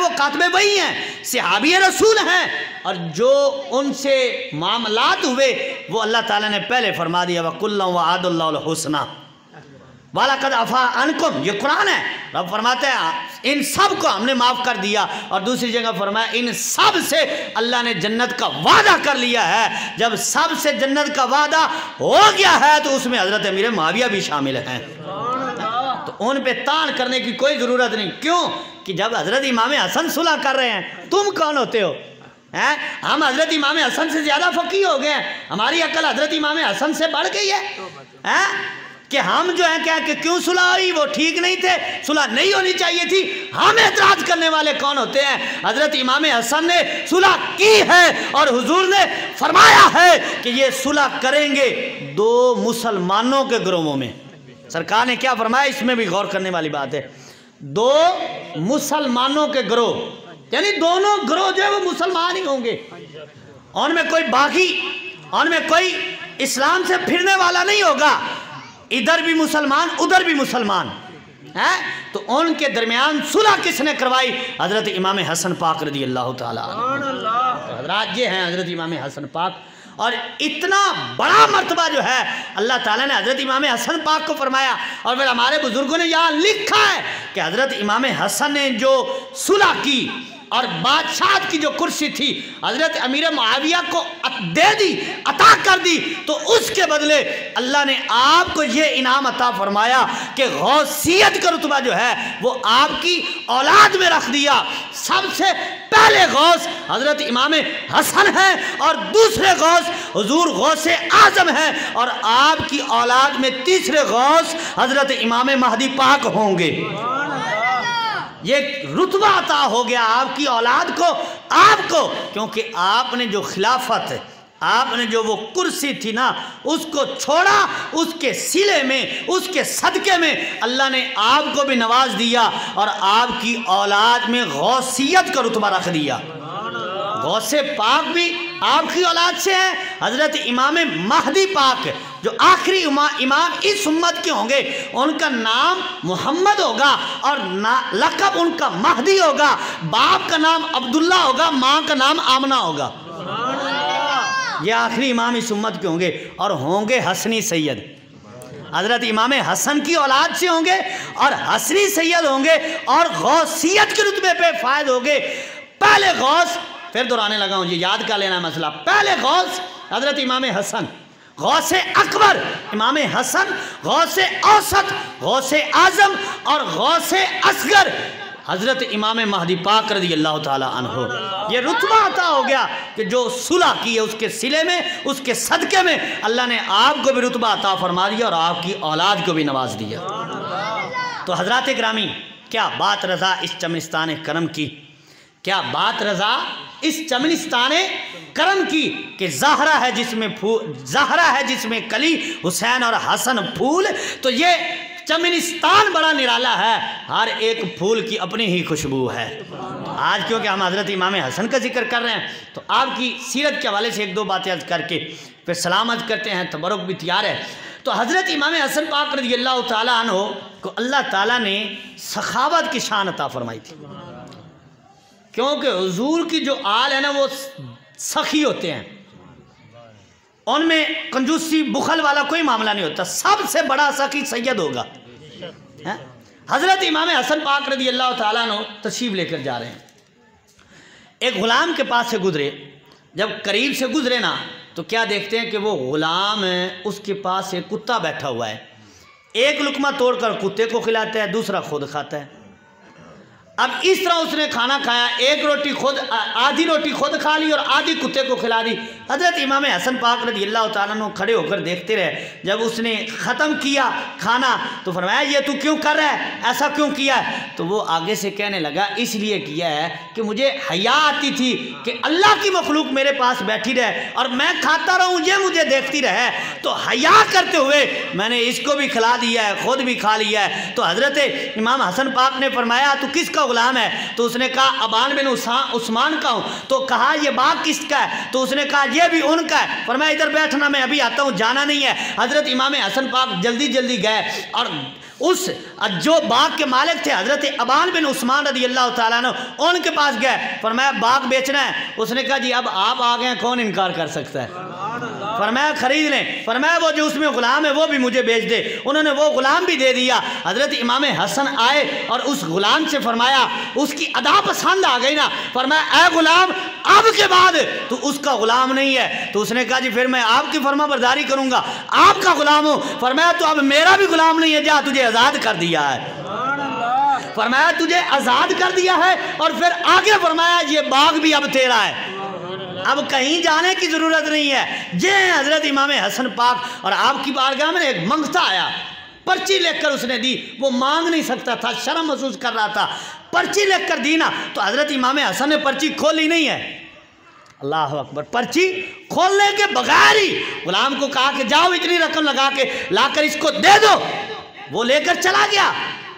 वो कातबे वही हैं, सहाबी रसूल हैं, और जो उनसे मामलात हुए वो अल्लाह ताला ने पहले फरमा दिया वकुल्लम वअदल्लाहुल हुस्ना वालकद अफा अनकुम, ये कुरान है। रब फरमाते हैं इन सब को हमने माफ़ कर दिया, और दूसरी जगह फरमाया इन सब से अल्लाह ने जन्नत का वादा कर लिया है। जब सब से जन्नत का वादा हो गया है तो उसमें हज़रत अमीर मुआविया भी शामिल हैं, तो उन पे तान करने की कोई ज़रूरत नहीं। क्यों कि जब हज़रत इमाम हसन सुलह कर रहे हैं, तुम कौन होते हो? हैं, हम हज़रत इमाम हसन से ज़्यादा फ़कीह हो गए हैं, हमारी अकल हज़रत इमाम हसन से बढ़ गई है, हैं कि हम जो है क्या कि क्यों सुलह हुई, वो ठीक नहीं थे, सुलह नहीं होनी चाहिए थी। हम एतराज़ करने वाले कौन होते हैं? हज़रत इमाम हसन ने सुलह की है और हुजूर ने फरमाया है कि ये सुलह करेंगे दो मुसलमानों के ग्रोहों में। सरकार ने क्या फरमाया, इसमें भी गौर करने वाली बात है। दो मुसलमानों के ग्रोह, यानी दोनों ग्रोह जो है वो मुसलमान ही होंगे, उनमें कोई बागी, उनमें कोई इस्लाम से फिरने वाला नहीं होगा, इधर भी मुसलमान उधर भी मुसलमान है। तो उनके दरमियान सुलह किसने करवाई? हज़रत इमाम हसन पाक रज़ी अल्लाह ताला अन्हु। हज़रात ये हैं हज़रत इमाम हसन पाक, और इतना बड़ा मर्तबा जो है अल्लाह ताला ने हज़रत इमाम हसन पाक को फरमाया। और फिर हमारे बुजुर्गों ने यहाँ लिखा है कि हज़रत इमाम हसन ने जो सुलह की और बादशाह की जो कुर्सी थी हज़रत अमीर मुआविया को दे दी, अता कर दी, तो उसके बदले अल्लाह ने आपको ये इनाम अता फरमाया कि गौसियत का रुतबा जो है वो आपकी औलाद में रख दिया। सबसे पहले गौस हज़रत इमाम हसन है और दूसरे गौस हुजूर गौसे आज़म है, और आपकी औलाद में तीसरे गौस हज़रत इमाम महदी पाक होंगे। ये रुतबा अता हो गया आपकी औलाद को, आपको, क्योंकि आपने जो खिलाफत, आपने जो वो कुर्सी थी ना उसको छोड़ा, उसके सिले में, उसके सदके में अल्लाह ने आपको भी नवाज दिया और आपकी औलाद में गौसियत का रुतबा रख दिया। गौसे पाक भी आपकी औलाद से है। हज़रत इमाम महदी पाक जो आखिरी इमाम इस उम्मत के होंगे, उनका नाम मोहम्मद होगा और लक़ब उनका महदी होगा। बाप का नाम अब्दुल्ला होगा, माँ का नाम आमना होगा। ये आखिरी इमाम इस उम्मत के होंगे और होंगे हसनी सैयद। हज़रत इमाम हसन की औलाद से होंगे और हसनी सैयद होंगे और गौसियत के रुतबे पे फायद होंगे। पहले गौस, फिर दोहराने लगा हूँ, ये याद कर लेना मसला। पहले गौस हज़रत इमाम हसन, गौसे अकबर इमाम हसन, गौसे औसत, गौसे आज़म और गौसे असगर हज़रत इमाम महदी पाक रज़ी अल्लाह ताला अन्हो। ये रुतबा अता हो गया कि जो सुलह की है उसके सिले में, उसके सदक़े में अल्लाह ने आपको भी रुतबा अता फरमा दिया और आपकी औलाद को भी नवाज दिया। तो हज़रात गिरामी, क्या बात रज़ा इस चमनिस्तान करम की, क्या बात रज़ा इस चमनिस्तान करम की कि ज़हरा है जिसमें फूल, ज़हरा है जिसमें कली, हुसैन और हसन फूल। तो ये चमनिस्तान बड़ा निराला है, हर एक फूल की अपनी ही खुशबू है। आज क्योंकि हम हज़रत इमाम हसन का जिक्र कर रहे हैं तो आपकी सीरत के हवाले से एक दो बातें अर्ज करके फिर सलामत करते हैं, तबरुक भी तैयार है। तो हज़रत इमाम हसन पाक रज़ी अल्लाह ताला अन्हो को अल्लाह ताला ने सखावत की शान अता फरमाई थी, क्योंकि हुजूर की जो आल है ना वो सखी होते हैं, उनमें कंजूसी बुखल वाला कोई मामला नहीं होता। सबसे बड़ा सखी सैयद होगा। हज़रत इमाम हसन पाक रज़ी अल्लाह ताला अन्हु तशरीफ़ लेकर जा रहे हैं, एक ग़ुलाम के पास से गुजरे। जब करीब से गुजरे ना तो क्या देखते हैं कि वो ग़ुलाम है, उसके पास एक कुत्ता बैठा हुआ है। एक लुकमा तोड़कर कुत्ते को खिलाता है, दूसरा खुद खाता है। अब इस तरह उसने खाना खाया, एक रोटी खुद, आधी रोटी खुद खा ली और आधी कुत्ते को खिला दी। हज़रत इमाम हसन पाक रज़ी अल्लाह ताला अन्हु खड़े होकर देखते रहे। जब उसने ख़त्म किया खाना तो फरमाया ये तू क्यों कर रहा है, ऐसा क्यों किया है? तो वो आगे से कहने लगा इसलिए किया है कि मुझे हया आती थी कि अल्लाह की मखलूक मेरे पास बैठी रहे और मैं खाता रहूँ, ये मुझे देखती रहे, तो हया करते हुए मैंने इसको भी खिला दिया है, खुद भी खा लिया है। तो हज़रत इमाम हसन पाक ने फरमाया तू किसका गुलाम है? तो उसने कहा अबान बिन उस्मान का हूँ। तो कहा ये बाग किसका है? तो उसने कहा ये भी उनका है। फरमाया इधर बैठना, मैं अभी आता हूँ, जाना नहीं है। हज़रत इमाम हसन पाक जल्दी जल्दी गए और उस जो बाग के मालिक थे हज़रत अबान बिन उस्मान रज़ी अल्लाह ताला अन्हु, उनके पास गए, फरमाया बाग बेचना है। उसने कहा जी अब आप आ गए, कौन इनकार कर सकता है। फरमाया खरीद लें। फरमाया वो जो उसमें ग़ुलाम है वो भी मुझे बेच दे। उन्होंने वो ग़ुलाम भी दे दिया। हज़रत इमाम हसन आए और उस ग़ुलाम से फरमाया, उसकी अदा पसंद आ गई ना, फरमाया ए ग़ुलाम अब के बाद तो उसका ग़ुलाम नहीं है। तो उसने कहा जी फिर मैं आपकी फरमा बरदारी करूँगा, आपका ग़ुलाम हूँ। फरमाया तो अब मेरा भी ग़ुलाम नहीं है, जा तुझे आज़ाद कर दिया है। फरमाया तुझे आज़ाद कर दिया है। और फिर आगे फरमाया ये बाग भी अब तेरा है, अब कहीं जाने की ज़रूरत नहीं है। ये हज़रत इमाम हसन पाक और आपकी बारगाह में एक मंगता आया, पर्ची लेकर उसने दी। वो मांग नहीं सकता था, शर्म महसूस कर रहा था, पर्ची लेकर दी ना। तो हज़रत इमाम हसन ने पर्ची खोली नहीं है। अल्लाह अकबर। पर्ची खोलने के बगैर ही गुलाम को कहा कि जाओ इतनी रकम लगा के लाकर इसको दे दो। वो लेकर चला गया।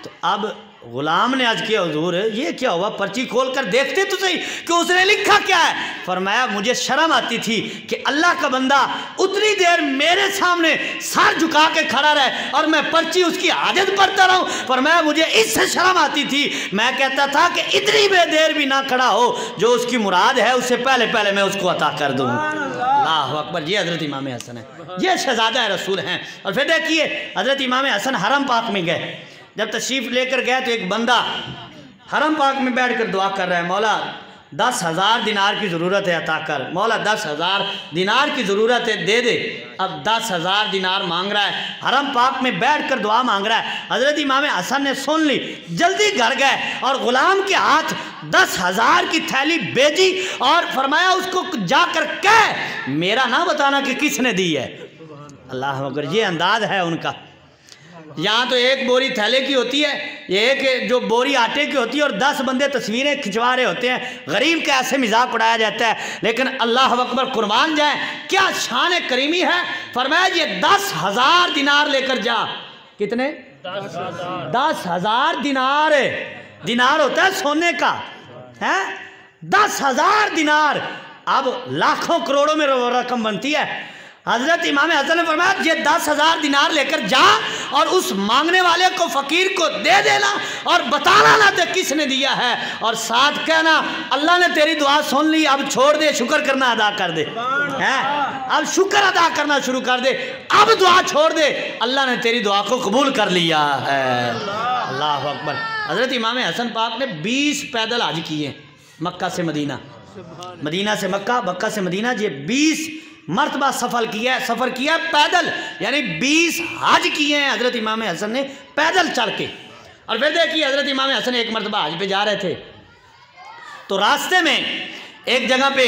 तो अब गुलाम ने आज किया, हुजूर ये क्या हुआ, पर्ची खोल कर देखते तो सही कि उसने लिखा क्या है। फरमाया मुझे शर्म आती थी कि अल्लाह का बंदा उतनी देर मेरे सामने सर झुका के खड़ा रहे और मैं पर्ची उसकी आदत पढ़ता रहूं। फरमाया मुझे इससे शर्म आती थी, मैं कहता था कि इतनी देर भी ना खड़ा हो, जो उसकी मुराद है उससे पहले पहले मैं उसको अता कर दूँ। अल्लाह अकबर। ये हज़रत इमाम हसन है, ये शहज़ादा रसूल हैं। और फिर देखिए हज़रत इमाम हसन हरम पाक में गए। जब तशरीफ़ लेकर गए तो एक बंदा हरम पाक में बैठ कर दुआ कर रहा है, मौला 10,000 दिनार की ज़रूरत है अता कर, मौला 10,000 दिनार की ज़रूरत है दे दे। अब 10,000 दिनार मांग रहा है, हरम पाक में बैठ कर दुआ मांग रहा है। हज़रत इमाम हसन ने सुन ली, जल्दी घर गए और ग़ुलाम के हाथ 10,000 की थैली भेजी और फरमाया उसको जाकर कह मेरा ना बताना कि किसने दी है। अल्लाह अकबर। ये अंदाज़ है उनका। यहाँ तो एक बोरी थैले की होती है, एक जो बोरी आटे की होती है और 10 बंदे तस्वीरें खिंचवा रहे होते हैं। गरीब का ऐसे मजाक उड़ाया जाता है, लेकिन अल्लाह अकबर कुर्बान जाए क्या शान करीमी है। फरमाया ये 10,000 दिनार लेकर जा। कितने? 10,000 दिनार। दिनार होता है सोने का, है 10,000 दिनार। अब लाखों करोड़ों में रकम बनती है। हज़रत इमाम हसन ने फरमाया ये 10,000 दिनार लेकर जा और उस मांगने वाले को फ़कीर को दे देना और बताना ना तो किसने दिया है, और साथ कहना अल्लाह ने तेरी दुआ सुन ली, अब छोड़ दे, शुक्र करना अदा कर दे, हैं अब शुक्र अदा करना शुरू कर दे, अब दुआ छोड़ दे, अल्लाह ने तेरी दुआ को कबूल कर लिया है। अल्लाह अकबर। हज़रत इमाम हसन पाक ने 20 पैदल हज किए, मक्का से मदीना, मदीना से मक्का, मक्का से मदीना। ये 20 मरतबा सफ़र किया पैदल, यानी 20 हज किए हैं हज़रत इमाम हसन ने पैदल चल के। और फिर देखिए हज़रत इमाम हसन एक मरतबा हज पे जा रहे थे, तो रास्ते में एक जगह पे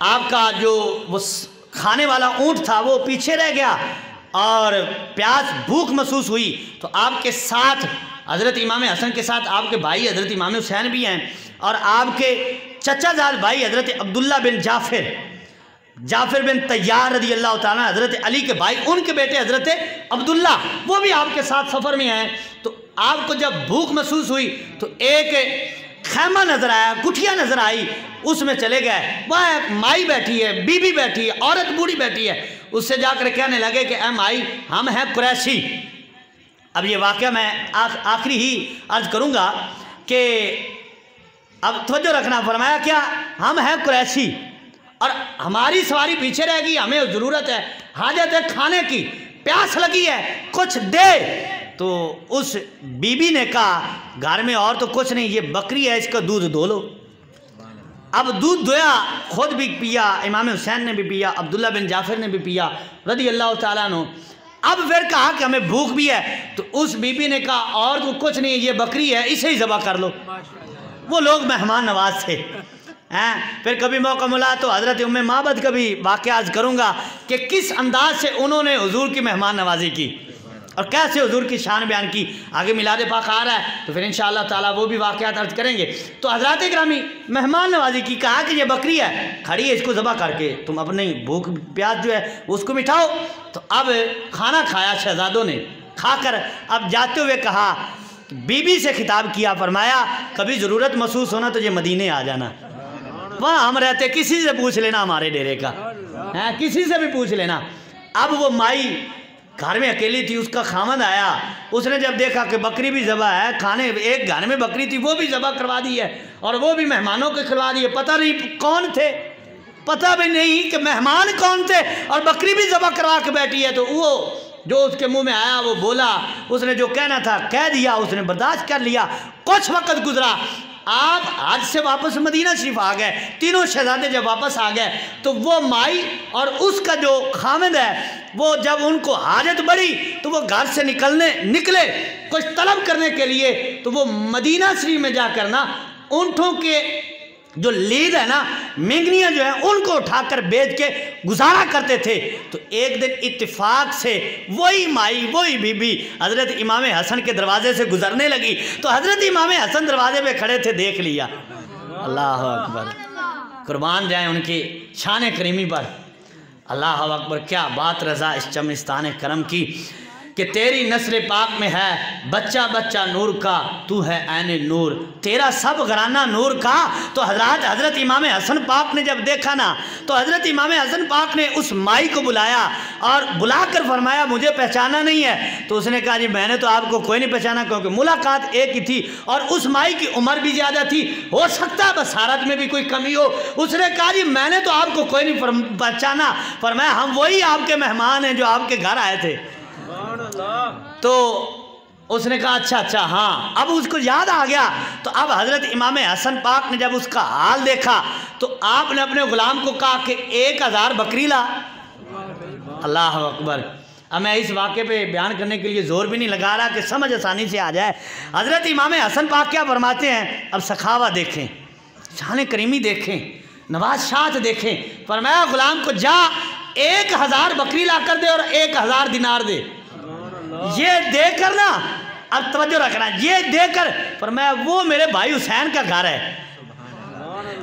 आपका जो वो खाने वाला ऊँट था वो पीछे रह गया और प्यास भूख महसूस हुई। तो आपके साथ हज़रत इमाम हसन के साथ आपके भाई हज़रत इमाम हुसैन भी हैं और आपके चचाजाद भाई हज़रत अब्दुल्ला बिन जाफ़िर बिन तैयार रज़ी अल्लाह ताला, हज़रत अली के भाई, उनके बेटे हज़रत अब्दुल्ला, वो भी आपके साथ सफ़र में आए। तो आपको जब भूख महसूस हुई तो एक खैमा नज़र आया, कुठिया नज़र आई, उसमें चले गए। वहाँ एक माई बैठी है, बीबी बैठी है, औरत बूढ़ी बैठी है। उससे जाकर कहने लगे कि ए माई हम हैं कुरैशी। अब ये वाक़या मैं आखिरी ही अर्ज़ करूँगा कि अब तवज्जो रखना। फरमाया क्या, हम हैं कुरैशी और हमारी सवारी पीछे रहेगी, हमें ज़रूरत है, हाजत है खाने की, प्यास लगी है, कुछ दे। तो उस बीबी ने कहा घर में और तो कुछ नहीं, ये बकरी है, इसका दूध धो लो। अब दूध धोया, खुद भी पिया, इमाम हुसैन ने भी पिया, अब्दुल्ला बिन जाफ़िर ने भी पिया रज़ी अल्लाह ताला अन्हु। अब फिर कहा कि हमें भूख भी है। तो उस बीबी ने कहा और तो कुछ नहीं, ये बकरी है, इसे ही ज़बह कर लो। वो लोग मेहमान नवाज थे हैं। फिर कभी मौका मिला तो हज़रत उम्मे माबद का भी वाक़या आज करूँगा कि किस अंदाज से उन्होंने हुजूर की मेहमान नवाजी की और कैसे हुजूर की शान बयान की। आगे मिलाद पाक आ रहा है तो फिर इंशाअल्लाह ताला वो भी वाक़यात अर्ज करेंगे। तो हज़रात इकरामी मेहमान नवाजी की, कहा कि ये बकरी है, खड़ी है, इसको ज़बह करके तुम अपनी भूख प्यास जो है उसको मिटाओ। तो अब खाना खाया शहजादों ने, खाकर अब जाते हुए कहा, बीबी से खिताब किया, फरमाया कभी ज़रूरत महसूस होना तो ये मदीने आ जाना, वहाँ हम रहते, किसी से पूछ लेना हमारे डेरे का, है किसी से भी पूछ लेना। अब वो माई घर में अकेली थी, उसका खामद आया, उसने जब देखा कि बकरी भी ज़बह है, खाने एक घर में बकरी थी वो भी ज़बह करवा दी है और वो भी मेहमानों के खिलवा दी है। पता नहीं कौन थे, पता भी नहीं कि मेहमान कौन थे और बकरी भी ज़बह करवा के बैठी है। तो वो जो उसके मुंह में आया वो बोला, उसने जो कहना था कह दिया, उसने बर्दाश्त कर लिया। कुछ वक्त गुजरा, आप हज से वापस मदीना शरीफ आ गए, तीनों शहजादे जब वापस आ गए तो वो माई और उसका जो खामिद है वो जब उनको हाजत बढ़ी तो वो घर से निकले कुछ तलब करने के लिए। तो वो मदीना शरीफ में जाकर ना ऊँटों के जो लीद है ना, मेंगनियाँ जो हैं उनको उठाकर बेच के गुजारा करते थे। तो एक दिन इत्तेफाक से वही माई वही बीबी हज़रत इमाम हसन के दरवाजे से गुजरने लगी। तो हज़रत इमाम हसन दरवाजे पे खड़े थे, देख लिया। अल्लाह अकबर, कुर्बान जाए उनकी शान करीमी पर। अल्लाह अकबर, क्या बात रज़ा इस चमनिस्तान करम की कि तेरी नस्ल पाक में है बच्चा बच्चा नूर का, तू है ऐने नूर, तेरा सब घराना नूर का। तो हज़रत इमाम हसन पाक ने जब देखा ना तो हज़रत इमाम हसन पाक ने उस माई को बुलाया और बुलाकर फरमाया मुझे पहचाना नहीं है। तो उसने कहा जी मैंने तो आपको कोई नहीं पहचाना, क्योंकि मुलाकात एक ही थी और उस माई की उम्र भी ज़्यादा थी, हो सकता है बसारत में भी कोई कमी हो। उसने कहा जी मैंने तो आपको कोई नहीं पहचाना। फरमाया हम वही आपके मेहमान हैं जो आपके घर आए थे। तो उसने कहा अच्छा हाँ, अब उसको याद आ गया। तो अब हज़रत इमाम हसन पाक ने जब उसका हाल देखा तो आपने अपने ग़ुलाम को कहा कि 1000 बकरी ला। अल्लाह अकबर। अब मैं इस वाक़े पे बयान करने के लिए ज़ोर भी नहीं लगा रहा कि समझ आसानी से आ जाए। हज़रत इमाम हसन पाक क्या फरमाते हैं, अब सखावा देखें, शान करीमी देखें, नवाज शाह देखें। फरमाया ग़ुलाम को जा 1000 बकरी ला कर दे और 1000 दिनार दे। ये देकर ना, अब तवज्जो रखना, ये देकर फरमाया वो मेरे भाई हुसैन का घर है,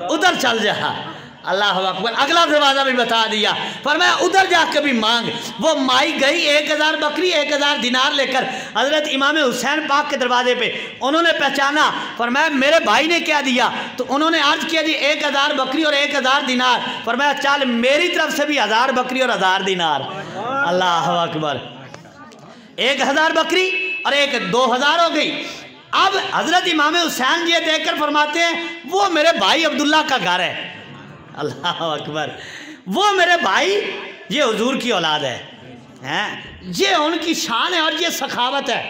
उधर चल जा। अल्लाह अकबर। अगला दरवाज़ा भी बता दिया, फरमाया उधर जा कभी मांग। वो माई गई 1000 बकरी 1000 दिनार लेकर हज़रत इमाम हुसैन पाक के दरवाजे पे। उन्होंने पहचाना, फरमाया मेरे भाई ने क्या दिया। तो उन्होंने अर्ज किया जी 1000 बकरी और 1000 दिनार। फरमाया चल मेरी तरफ से भी 1000 बकरी और 1000 दिनार। अल्लाह अकबर। 1000 बकरी और 2000 हो गई। अब हज़रत इमाम हुसैन ये देखकर फरमाते हैं वो मेरे भाई अब्दुल्ला का घर है। अल्लाह अकबर। वो मेरे भाई ये हुजूर की औलाद है, ये उनकी शान है और ये सखावत है,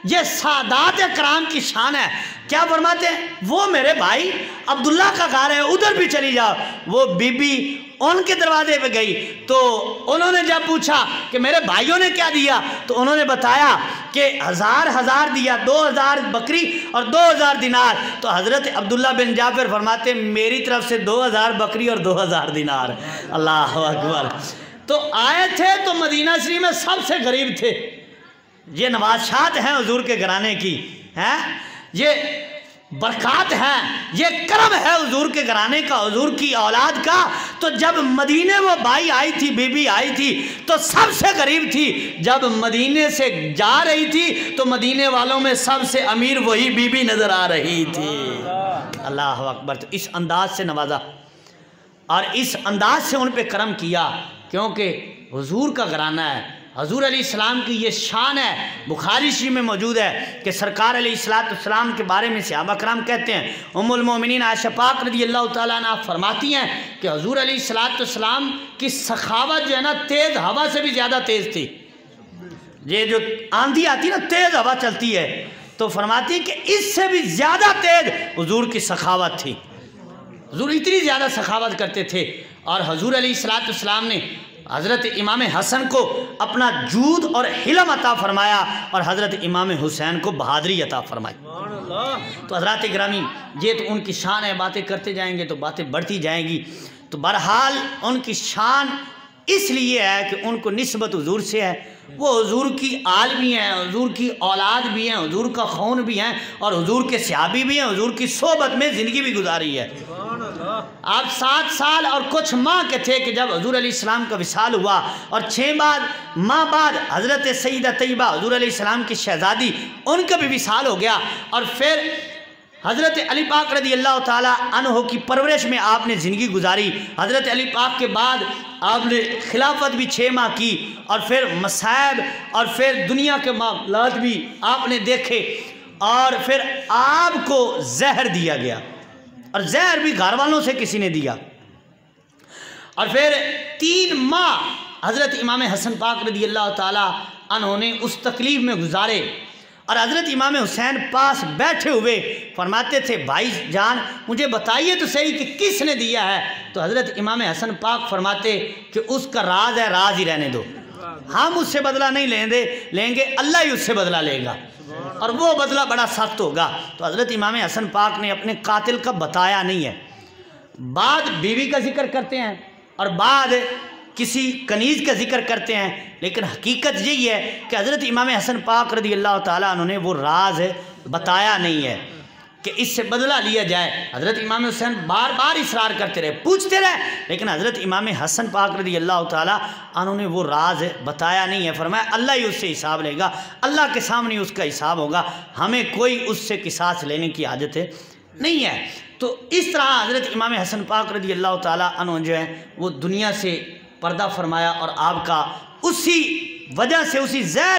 ये सादात कराम की शान है। क्या फरमाते हैं, वो मेरे भाई अब्दुल्ला का घर है, उधर भी चली जाओ। वो बीबी उनके दरवाजे पे गई तो उन्होंने जब पूछा कि मेरे भाइयों ने क्या दिया, तो उन्होंने बताया कि 1000 दिया, 2000 बकरी और 2000 दिनार। तो हज़रत अब्दुल्ला बिन जाफर फरमाते मेरी तरफ से 2000 बकरी और 2000 दिनार। अल्लाह अकबर। तो आए थे तो मदीना शरीफ में सबसे गरीब थे। ये नवाज़ात हैं हुजूर के घराने की, हैं ये बरक़ात हैं, ये करम है हुजूर के घराने का, हुजूर की औलाद का। तो जब मदीने वो भाई आई थी, बीबी आई थी तो सबसे गरीब थी। जब मदीने से जा रही थी तो मदीने वालों में सबसे अमीर वही बीबी नज़र आ रही थी। अल्लाह अकबर। तो इस अंदाज से नवाजा और इस अंदाज से उन पे करम किया, क्योंकि हुजूर का घराना है। हजूर अलैहिस्सलाम की ये शान है, बुखारी शरीफ में मौजूद है कि सरकार अलैहिस्सलाम के बारे में सहाबा कराम कहते हैं, उम्मुल मोमिनीन आयशा पाक रज़ियल्लाहु ताला अन्हा फरमाती हैं कि हजूर अलैहिस्सलाम की सखावत जो है ना तेज़ हवा से भी ज़्यादा तेज़ थी। ये जो आंधी आती ना, तेज़ हवा चलती है, तो फरमाती है कि इससे भी ज़्यादा तेज़ हुजूर की सखावत थी। हुजूर इतनी ज़्यादा सखावत करते थे। और हजूर अलैहिस्सलाम ने हज़रत इमाम हसन को अपना जूद और हिलम अता फरमाया और हज़रत इमाम हुसैन को बहादरी अता फरमाई। तो हज़रात गिरामी, ये तो उनकी शान है, बातें करते जाएंगे तो बातें बढ़ती जाएंगी। तो बहरहाल उनकी शान इसलिए है कि उनको निस्बत हुजूर से है। वो हुजूर की आल भी हैं, हुजूर की औलाद भी हैं, हुजूर का खून भी हैं और हुजूर के सहाबी भी हैं, हुजूर की सोबत में ज़िंदगी भी गुजारी है। आप 7 साल और कुछ माह के थे कि जब हजूर अलैहिस्सलाम का विसाल हुआ और 6 माह बाद हज़रत सईदा तैयबा हजूर अलैहिस्सलाम की शहज़ादी, उनका भी विसाल हो गया। और फिर हज़रत अली पाक रज़ी अल्लाह ताला अन्हो की परवरिश में आपने ज़िंदगी गुजारी। हज़रत अली पाक के बाद आपने खिलाफत भी 6 माह की और फिर मसाइब और फिर दुनिया के मामलात भी आपने देखे और फिर आपको जहर दिया गया और जहर भी घर वालों से किसी ने दिया। और फिर 3 माह हज़रत इमाम हसन पाक रज़ी अल्लाह ताला अन्हो ने उस तकलीफ़ में गुजारे और हज़रत इमाम हुसैन पास बैठे हुए फरमाते थे, भाई जान मुझे बताइए तो सही कि किसने दिया है। तो हज़रत इमाम हसन पाक फरमाते कि उसका राज है, राज ही रहने दो, हम उससे बदला नहीं लेंगे, अल्लाह ही उससे बदला लेगा और वो बदला बड़ा सख्त होगा। तो हज़रत इमाम हसन पाक ने अपने कातिल का बताया नहीं है। बाद बीवी का जिक्र करते हैं और बाद किसी कनीज़ का जिक्र करते हैं, लेकिन हकीकत यही है कि हज़रत इमाम हसन पाक रज़ी अल्लाह ताला उन्होंने वो राज बताया नहीं है कि इससे बदला लिया जाए। हज़रत इमाम हुसैन बार बार इसरार करते रहे, पूछते रहे, लेकिन हज़रत इमाम हसन पाक रज़ी अल्लाह ताला उन्होंने वो राज बताया नहीं है। फरमाया अल्लाह ही उससे हिसाब लेगा, अल्लाह के सामने उसका हिसाब होगा, हमें कोई उससे किसास लेने की आदत नहीं है। तो इस तरह हज़रत इमाम हसन पाक रज़ी अल्लाह ताला अन्हु जो है वो दुनिया से पर्दा फरमाया और आपका उसी वजह से उसी ज़हर